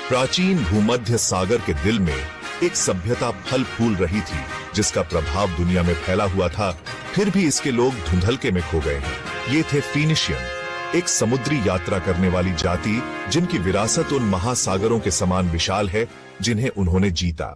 प्राचीन भूमध्य सागर के दिल में एक सभ्यता फल फूल रही थी, जिसका प्रभाव दुनिया में फैला हुआ था। फिर भी इसके लोग धुंधलके में खो गए हैं। ये थे फीनिशियन, एक समुद्री यात्रा करने वाली जाति, जिनकी विरासत उन महासागरों के समान विशाल है जिन्हें उन्होंने जीता।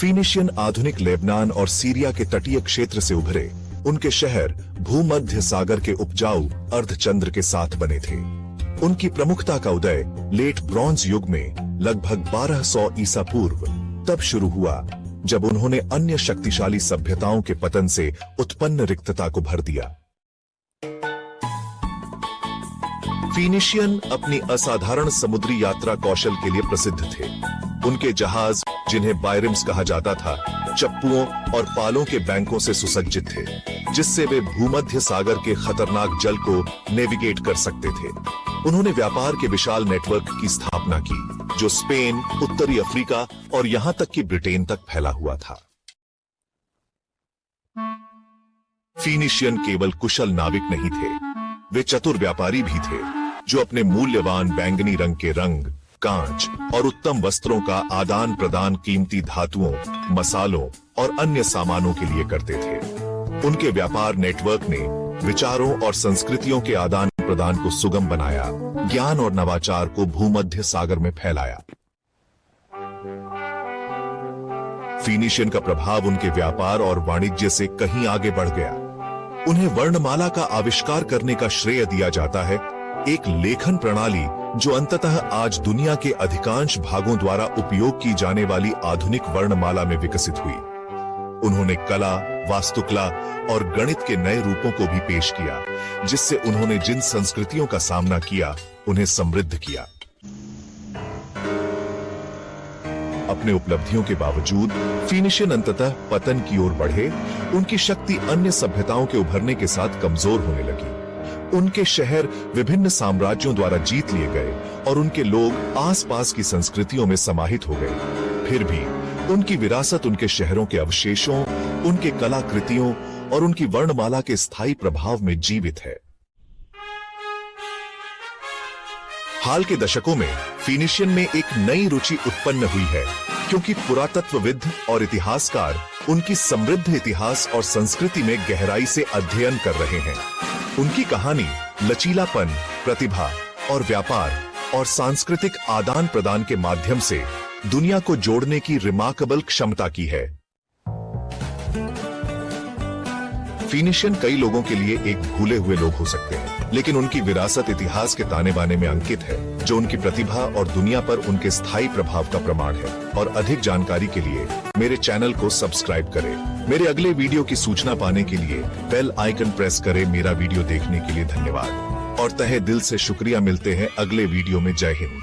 फीनिशियन आधुनिक लेबनान और सीरिया के तटीय क्षेत्र से उभरे। उनके शहर भूमध्य सागर के उपजाऊ अर्धचंद्र के साथ बने थे। उनकी प्रमुखता का उदय लेट ब्रॉन्ज युग में लगभग 1200 ईसा पूर्व तब शुरू हुआ, जब उन्होंने अन्य शक्तिशाली सभ्यताओं के पतन से उत्पन्न रिक्तता को भर दिया। फीनिशियन अपनी असाधारण समुद्री यात्रा कौशल के लिए प्रसिद्ध थे। उनके जहाज, जिन्हें बायरिम्स कहा जाता था, चप्पुओं और पालों के बैंकों से सुसज्जित थे, जिससे वे भूमध्य सागर के खतरनाक जल को नेविगेट कर सकते थे। उन्होंने व्यापार के विशाल नेटवर्क की स्थापना की, जो स्पेन, उत्तरी अफ्रीका और यहां तक कि ब्रिटेन तक फैला हुआ था। फीनिशियन केवल कुशल नाविक नहीं थे, वे चतुर व्यापारी भी थे, जो अपने मूल्यवान बैंगनी रंग के रंग, कांच और उत्तम वस्त्रों का आदान प्रदान कीमती धातुओं, मसालों और अन्य सामानों के लिए करते थे। उनके व्यापार नेटवर्क ने विचारों और संस्कृतियों के आदान प्रदान को सुगम बनाया, ज्ञान और नवाचार को भूमध्य सागर में फैलाया। फीनिशियन का प्रभाव उनके व्यापार और वाणिज्य से कहीं आगे बढ़ गया। उन्हें वर्णमाला का आविष्कार करने का श्रेय दिया जाता है, एक लेखन प्रणाली जो अंततः आज दुनिया के अधिकांश भागों द्वारा उपयोग की जाने वाली आधुनिक वर्णमाला में विकसित हुई। उन्होंने कला, वास्तुकला और गणित के नए रूपों को भी पेश किया, जिससे उन्होंने जिन संस्कृतियों का सामना किया, उन्हें समृद्ध किया। अपने उपलब्धियों के बावजूद फीनिशियन अंततः पतन की ओर बढ़े। उनकी शक्ति अन्य सभ्यताओं के उभरने के साथ कमजोर होने लगी। उनके शहर विभिन्न साम्राज्यों द्वारा जीत लिए गए और उनके लोग आसपास की संस्कृतियों में समाहित हो गए। फिर भी उनकी विरासत उनके शहरों के अवशेषों, उनके कलाकृतियों और उनकी वर्णमाला के स्थायी प्रभाव में जीवित है। हाल के दशकों में फीनिशियन में एक नई रुचि उत्पन्न हुई है, क्योंकि पुरातत्वविद और इतिहासकार उनकी समृद्ध इतिहास और संस्कृति में गहराई से अध्ययन कर रहे हैं। उनकी कहानी लचीलापन, प्रतिभा और व्यापार और सांस्कृतिक आदान प्रदान के माध्यम से दुनिया को जोड़ने की रिमार्केबल क्षमता की है। फीनिशियन कई लोगों के लिए एक भूले हुए लोग हो सकते हैं, लेकिन उनकी विरासत इतिहास के ताने बाने में अंकित है, जो उनकी प्रतिभा और दुनिया पर उनके स्थायी प्रभाव का प्रमाण है। और अधिक जानकारी के लिए मेरे चैनल को सब्सक्राइब करें। मेरे अगले वीडियो की सूचना पाने के लिए बेल आइकन प्रेस करें। मेरा वीडियो देखने के लिए धन्यवाद और तहे दिल से शुक्रिया। मिलते हैं अगले वीडियो में। जय हिंद।